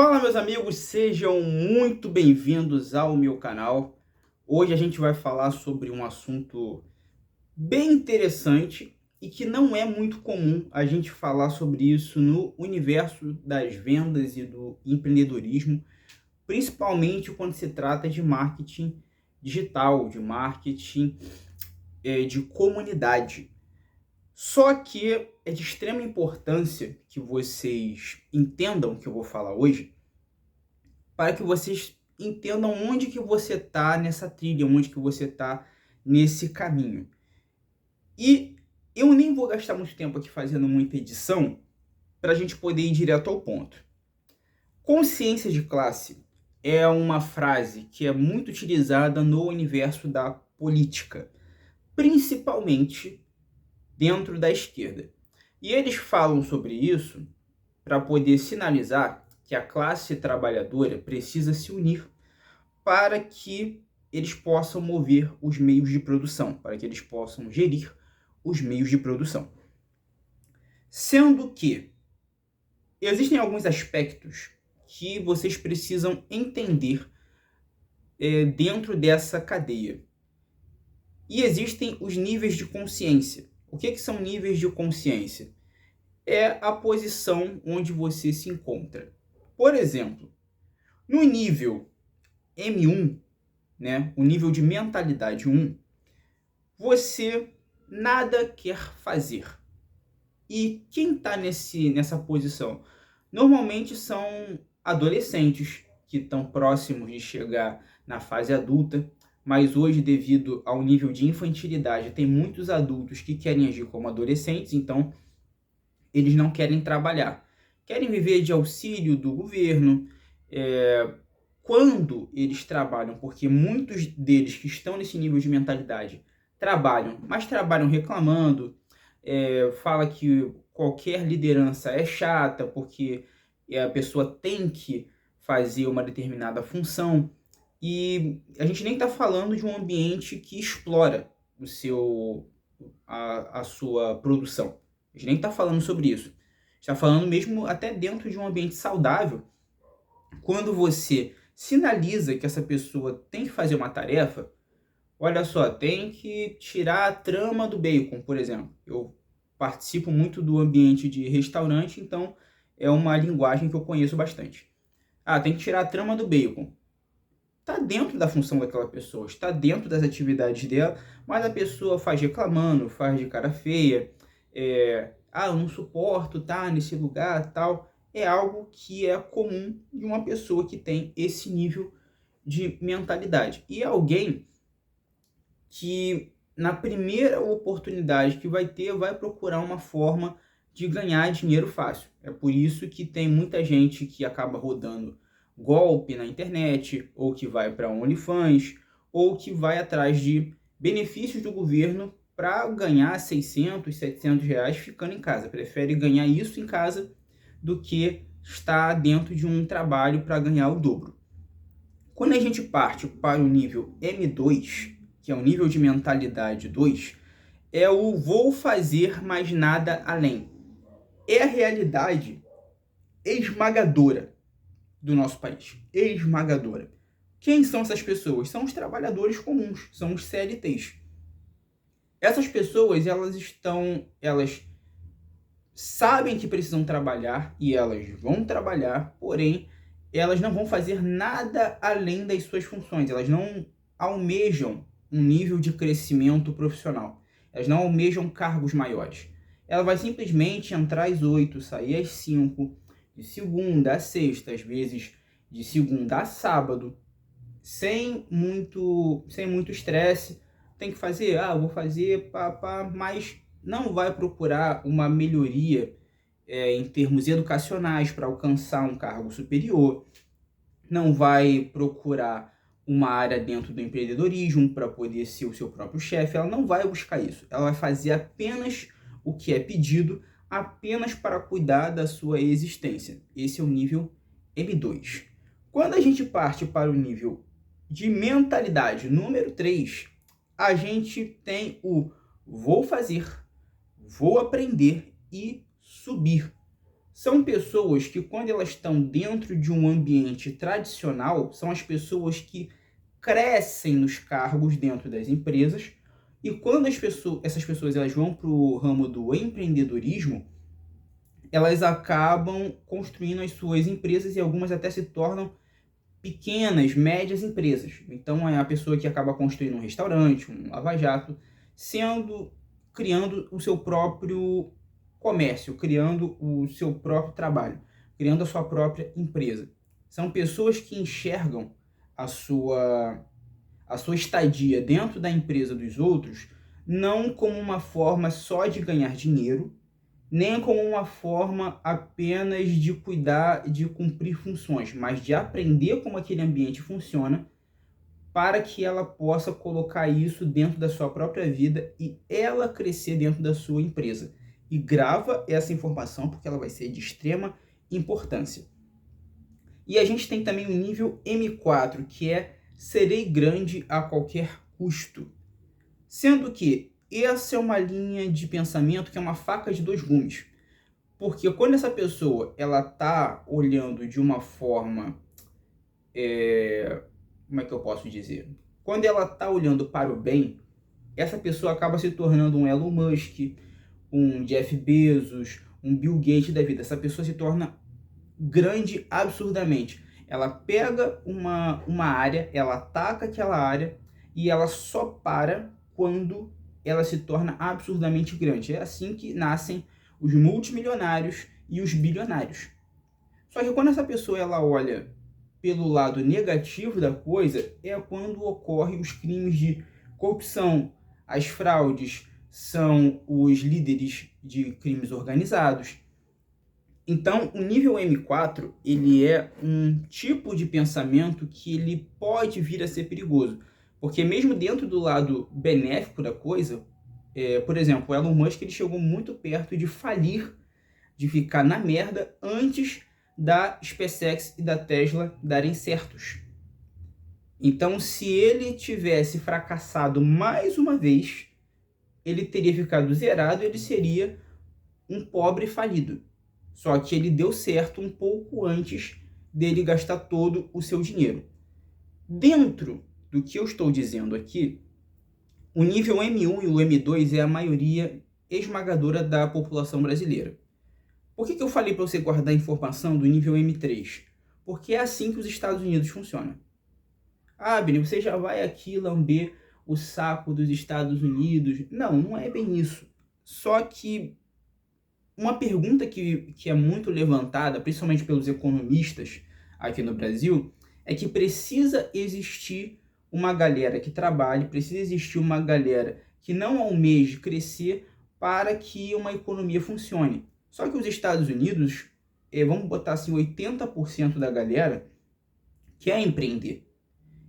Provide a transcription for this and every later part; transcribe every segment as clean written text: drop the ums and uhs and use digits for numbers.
Fala, meus amigos, sejam muito bem-vindos ao meu canal. Hoje a gente vai falar sobre um assunto bem interessante e que não é muito comum a gente falar sobre isso no universo das vendas e do empreendedorismo, principalmente quando se trata de marketing digital, de marketing de comunidade. Só que é de extrema importância que vocês entendam o que eu vou falar hoje, para que vocês entendam onde que você está nessa trilha, onde que você está nesse caminho. E eu nem vou gastar muito tempo aqui fazendo muita edição para a gente poder ir direto ao ponto. Consciência de classe é uma frase que é muito utilizada no universo da política, principalmente dentro da esquerda. E eles falam sobre isso para poder sinalizar que a classe trabalhadora precisa se unir para que eles possam mover os meios de produção, para que eles possam gerir os meios de produção. Sendo que existem alguns aspectos que vocês precisam entender dentro dessa cadeia. E existem os níveis de consciência. O que são níveis de consciência? É a posição onde você se encontra. Por exemplo, no nível M1, né, o nível de mentalidade 1, você nada quer fazer. E quem está nessa posição? Normalmente são adolescentes que estão próximos de chegar na fase adulta, mas hoje, devido ao nível de infantilidade, tem muitos adultos que querem agir como adolescentes, então eles não querem trabalhar. Querem viver de auxílio do governo. Quando eles trabalham, porque muitos deles que estão nesse nível de mentalidade trabalham, mas trabalham reclamando, fala que qualquer liderança é chata, porque a pessoa tem que fazer uma determinada função, e a gente nem está falando de um ambiente que explora a sua produção. A gente nem está falando sobre isso. Está falando mesmo até dentro de um ambiente saudável. Quando você sinaliza que essa pessoa tem que fazer uma tarefa, olha só, tem que tirar a trama do bacon, por exemplo. Eu participo muito do ambiente de restaurante, então é uma linguagem que eu conheço bastante. Tem que tirar a trama do bacon. Está dentro da função daquela pessoa, está dentro das atividades dela, mas a pessoa faz reclamando, faz de cara feia, eu não suporto estar nesse lugar, tal. É algo que é comum de uma pessoa que tem esse nível de mentalidade. E alguém que, na primeira oportunidade que vai ter, vai procurar uma forma de ganhar dinheiro fácil. É por isso que tem muita gente que acaba rodando golpe na internet, ou que vai para OnlyFans, ou que vai atrás de benefícios do governo para ganhar 600, 700 reais ficando em casa. Prefere ganhar isso em casa do que estar dentro de um trabalho para ganhar o dobro. Quando a gente parte para o nível M2, que é o nível de mentalidade 2, é o vou fazer mais nada além. É a realidade esmagadora do nosso país. Esmagadora. Quem são essas pessoas? São os trabalhadores comuns, são os CLTs. Essas pessoas, elas sabem que precisam trabalhar e elas vão trabalhar, porém, elas não vão fazer nada além das suas funções. Elas não almejam um nível de crescimento profissional. Elas não almejam cargos maiores. Ela vai simplesmente entrar às 8, sair às 5, de segunda a sexta, às vezes de segunda a sábado, sem muito estresse. Tem que fazer, vou fazer, mas não vai procurar uma melhoria em termos educacionais para alcançar um cargo superior, não vai procurar uma área dentro do empreendedorismo para poder ser o seu próprio chefe. Ela não vai buscar isso. Ela vai fazer apenas o que é pedido, apenas para cuidar da sua existência. Esse é o nível M2. Quando a gente parte para o nível de mentalidade número 3, a gente tem o vou fazer, vou aprender e subir. são pessoas que, quando elas estão dentro de um ambiente tradicional, são as pessoas que crescem nos cargos dentro das empresas, e quando essas pessoas elas vão para o ramo do empreendedorismo, elas acabam construindo as suas empresas e algumas até se tornam pequenas, médias empresas. Então é a pessoa que acaba construindo um restaurante, um lava-jato, criando o seu próprio comércio, criando o seu próprio trabalho, criando a sua própria empresa. São pessoas que enxergam a sua estadia dentro da empresa dos outros não como uma forma só de ganhar dinheiro, nem como uma forma apenas de cuidar, de cumprir funções, mas de aprender como aquele ambiente funciona para que ela possa colocar isso dentro da sua própria vida e ela crescer dentro da sua empresa. E grava essa informação porque ela vai ser de extrema importância. E a gente tem também o nível M4, que é serei grande a qualquer custo. Sendo que essa é uma linha de pensamento que é uma faca de dois gumes. Porque quando essa pessoa ela está olhando de uma forma... como é que eu posso dizer? Quando ela está olhando para o bem, essa pessoa acaba se tornando um Elon Musk, um Jeff Bezos, um Bill Gates da vida. Essa pessoa se torna grande absurdamente. Ela pega uma área, ela ataca aquela área e ela só para quando ela se torna absurdamente grande. É assim que nascem os multimilionários e os bilionários. Só que quando essa pessoa ela olha pelo lado negativo da coisa, é quando ocorrem os crimes de corrupção, as fraudes, são os líderes de crimes organizados. Então, o nível M4, ele é um tipo de pensamento que ele pode vir a ser perigoso. Porque mesmo dentro do lado benéfico da coisa, por exemplo, o Elon Musk ele chegou muito perto de falir, de ficar na merda antes da SpaceX e da Tesla darem certos. Então, se ele tivesse fracassado mais uma vez, ele teria ficado zerado e ele seria um pobre falido. Só que ele deu certo um pouco antes dele gastar todo o seu dinheiro. Dentro do que eu estou dizendo aqui, o nível M1 e o M2 é a maioria esmagadora da população brasileira. Por que eu falei para você guardar a informação do nível M3? Porque é assim que os Estados Unidos funcionam. Ah, Billy, você já vai aqui lamber o saco dos Estados Unidos. Não, não é bem isso. Só que uma pergunta que é muito levantada, principalmente pelos economistas aqui no Brasil, é que precisa existir uma galera que trabalhe, precisa existir uma galera que não almeje crescer para que uma economia funcione. Só que os Estados Unidos, vamos botar assim, 80% da galera quer empreender.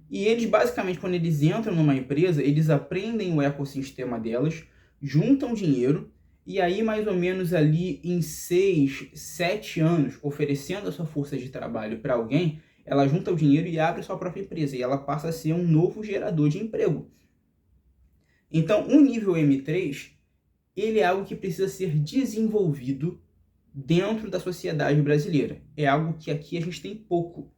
E eles, basicamente, quando eles entram numa empresa, eles aprendem o ecossistema delas, juntam dinheiro, e aí, mais ou menos ali em 6, 7 anos, oferecendo a sua força de trabalho para alguém, ela junta o dinheiro e abre a sua própria empresa. E ela passa a ser um novo gerador de emprego. Então, o nível M3, ele é algo que precisa ser desenvolvido dentro da sociedade brasileira. É algo que aqui a gente tem pouco.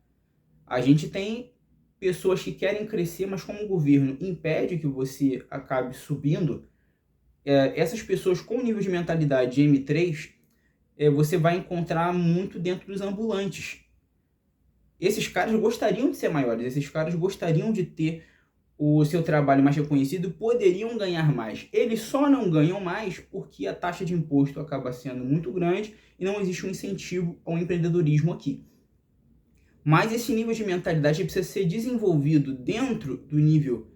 A gente tem pessoas que querem crescer, mas como o governo impede que você acabe subindo, essas pessoas com nível de mentalidade de M3, você vai encontrar muito dentro dos ambulantes. Esses caras gostariam de ser maiores, esses caras gostariam de ter o seu trabalho mais reconhecido, poderiam ganhar mais. Eles só não ganham mais porque a taxa de imposto acaba sendo muito grande e não existe um incentivo ao empreendedorismo aqui. Mas esse nível de mentalidade precisa ser desenvolvido dentro do nível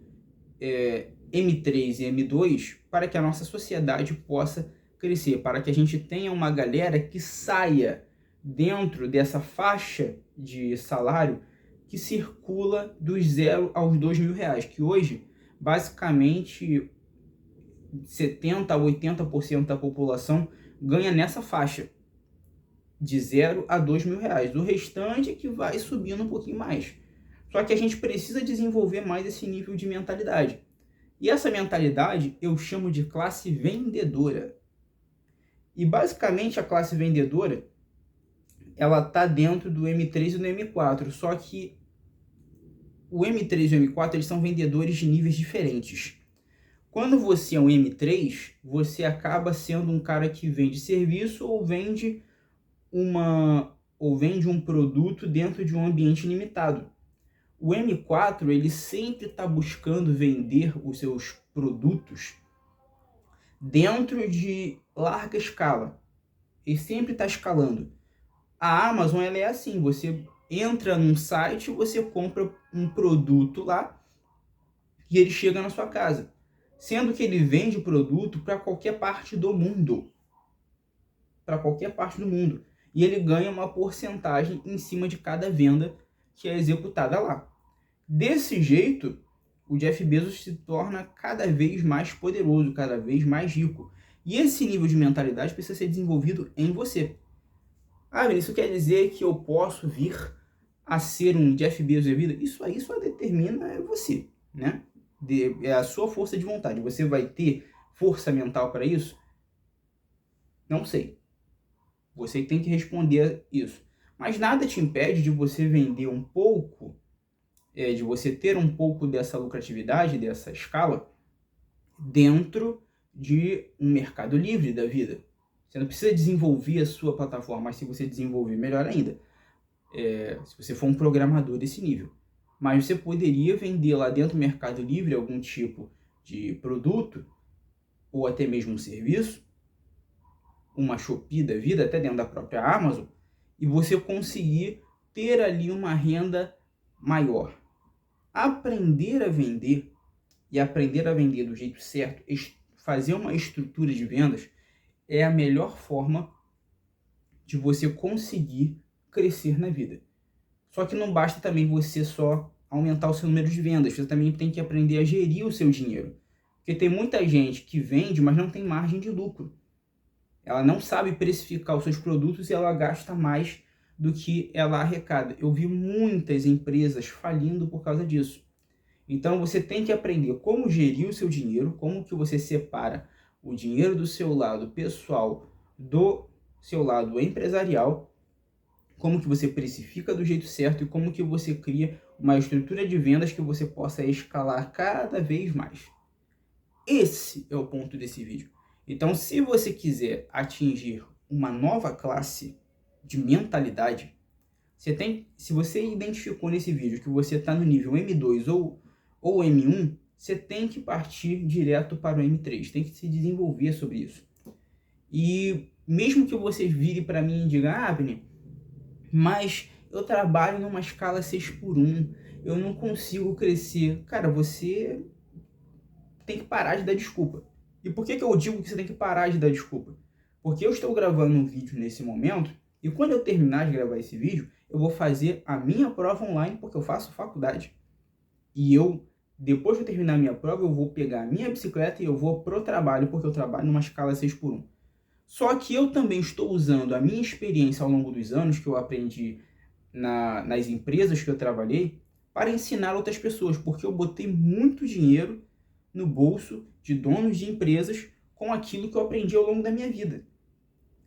M3 e M2 para que a nossa sociedade possa crescer, para que a gente tenha uma galera que saia dentro dessa faixa de salário que circula dos 0 aos 2 mil reais, que hoje, basicamente, 70% a 80% da população ganha nessa faixa, de 0 a 2 mil reais. O restante é que vai subindo um pouquinho mais. Só que a gente precisa desenvolver mais esse nível de mentalidade. E essa mentalidade eu chamo de classe vendedora. E basicamente a classe vendedora ela está dentro do M3 e do M4, só que o M3 e o M4 eles são vendedores de níveis diferentes. Quando você é um M3, você acaba sendo um cara que vende serviço ou vende um produto dentro de um ambiente limitado. O M4 ele sempre está buscando vender os seus produtos dentro de larga escala. Ele sempre está escalando. A Amazon ela é assim, você entra num site, você compra um produto lá e ele chega na sua casa. Sendo que ele vende o produto para qualquer parte do mundo. Para qualquer parte do mundo. E ele ganha uma porcentagem em cima de cada venda que é executada lá. Desse jeito, o Jeff Bezos se torna cada vez mais poderoso, cada vez mais rico. E esse nível de mentalidade precisa ser desenvolvido em você. Isso quer dizer que eu posso vir a ser um Jeff Bezos da vida? Isso aí só determina você, né? É a sua força de vontade. Você vai ter força mental para isso? Não sei. Você tem que responder isso. Mas nada te impede de você vender um pouco, de você ter um pouco dessa lucratividade, dessa escala, dentro de um mercado livre da vida. Você não precisa desenvolver a sua plataforma, mas se você desenvolver, melhor ainda. Se você for um programador desse nível. Mas você poderia vender lá dentro do mercado livre algum tipo de produto, ou até mesmo um serviço, uma Shopee da vida, até dentro da própria Amazon, e você conseguir ter ali uma renda maior. Aprender a vender, e aprender a vender do jeito certo, fazer uma estrutura de vendas, é a melhor forma de você conseguir crescer na vida. Só que não basta também você só aumentar o seu número de vendas, você também tem que aprender a gerir o seu dinheiro. Porque tem muita gente que vende, mas não tem margem de lucro. Ela não sabe precificar os seus produtos e ela gasta mais do que ela arrecada. Eu vi muitas empresas falindo por causa disso. Então você tem que aprender como gerir o seu dinheiro, como que você separa o dinheiro do seu lado pessoal do seu lado empresarial, como que você precifica do jeito certo e como que você cria uma estrutura de vendas que você possa escalar cada vez mais. Esse é o ponto desse vídeo. Então, se você quiser atingir uma nova classe de mentalidade, se você identificou nesse vídeo que você está no nível M2 ou M1, você tem que partir direto para o M3, tem que se desenvolver sobre isso. E mesmo que você vire para mim e diga, Abner, mas eu trabalho numa escala 6x1, eu não consigo crescer. Cara, você tem que parar de dar desculpa. E por que eu digo que você tem que parar de dar desculpa? Porque eu estou gravando um vídeo nesse momento, e quando eu terminar de gravar esse vídeo, eu vou fazer a minha prova online, porque eu faço faculdade. E depois de eu terminar a minha prova, eu vou pegar a minha bicicleta e eu vou pro trabalho, porque eu trabalho numa escala 6x1. Só que eu também estou usando a minha experiência ao longo dos anos, que eu aprendi nas empresas que eu trabalhei, para ensinar outras pessoas, porque eu botei muito dinheiro no bolso de donos de empresas com aquilo que eu aprendi ao longo da minha vida.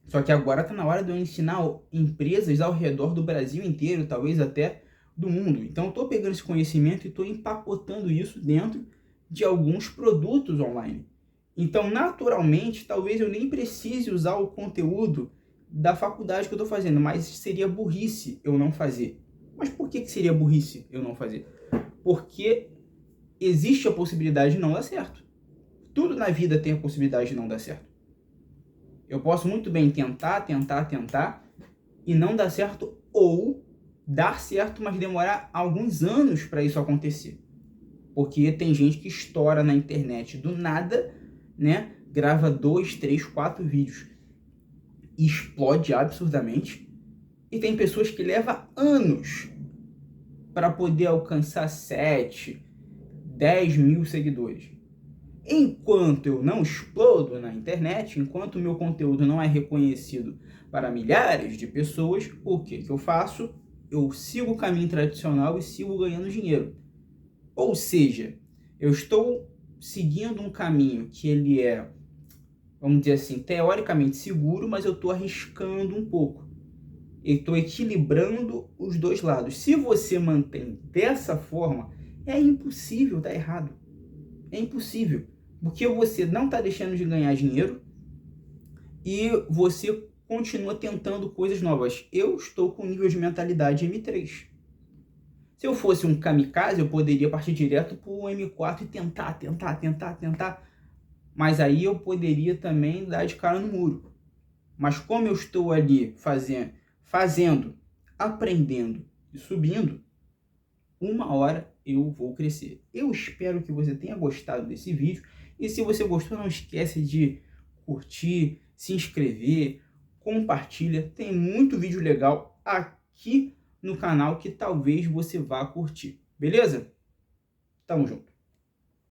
Só que agora está na hora de eu ensinar empresas ao redor do Brasil inteiro, talvez até do mundo. Então eu estou pegando esse conhecimento e estou empacotando isso dentro de alguns produtos online. Então, naturalmente, talvez eu nem precise usar o conteúdo da faculdade que eu estou fazendo, mas seria burrice eu não fazer. Mas por que seria burrice eu não fazer? Porque existe a possibilidade de não dar certo. Tudo na vida tem a possibilidade de não dar certo. Eu posso muito bem tentar e não dar certo, ou dar certo, mas demorar alguns anos para isso acontecer. Porque tem gente que estoura na internet do nada, né? Grava 2, 3, 4 vídeos e explode absurdamente. E tem pessoas que levam anos para poder alcançar 7, 10 mil seguidores. Enquanto eu não explodo na internet, enquanto o meu conteúdo não é reconhecido para milhares de pessoas, o que eu faço? Eu sigo o caminho tradicional e sigo ganhando dinheiro. Ou seja, eu estou seguindo um caminho que ele é, vamos dizer assim, teoricamente seguro, mas eu estou arriscando um pouco. Eu estou equilibrando os dois lados. Se você mantém dessa forma, é impossível dar errado. É impossível. Porque você não está deixando de ganhar dinheiro e você continua tentando coisas novas. Eu estou com nível de mentalidade M3. Se eu fosse um kamikaze, eu poderia partir direto para o M4 e tentar. Mas aí eu poderia também dar de cara no muro. Mas como eu estou ali fazendo, aprendendo e subindo, uma hora eu vou crescer. Eu espero que você tenha gostado desse vídeo. E se você gostou, não esquece de curtir, se inscrever, compartilha. Tem muito vídeo legal aqui no canal que talvez você vá curtir. Beleza? Tamo junto.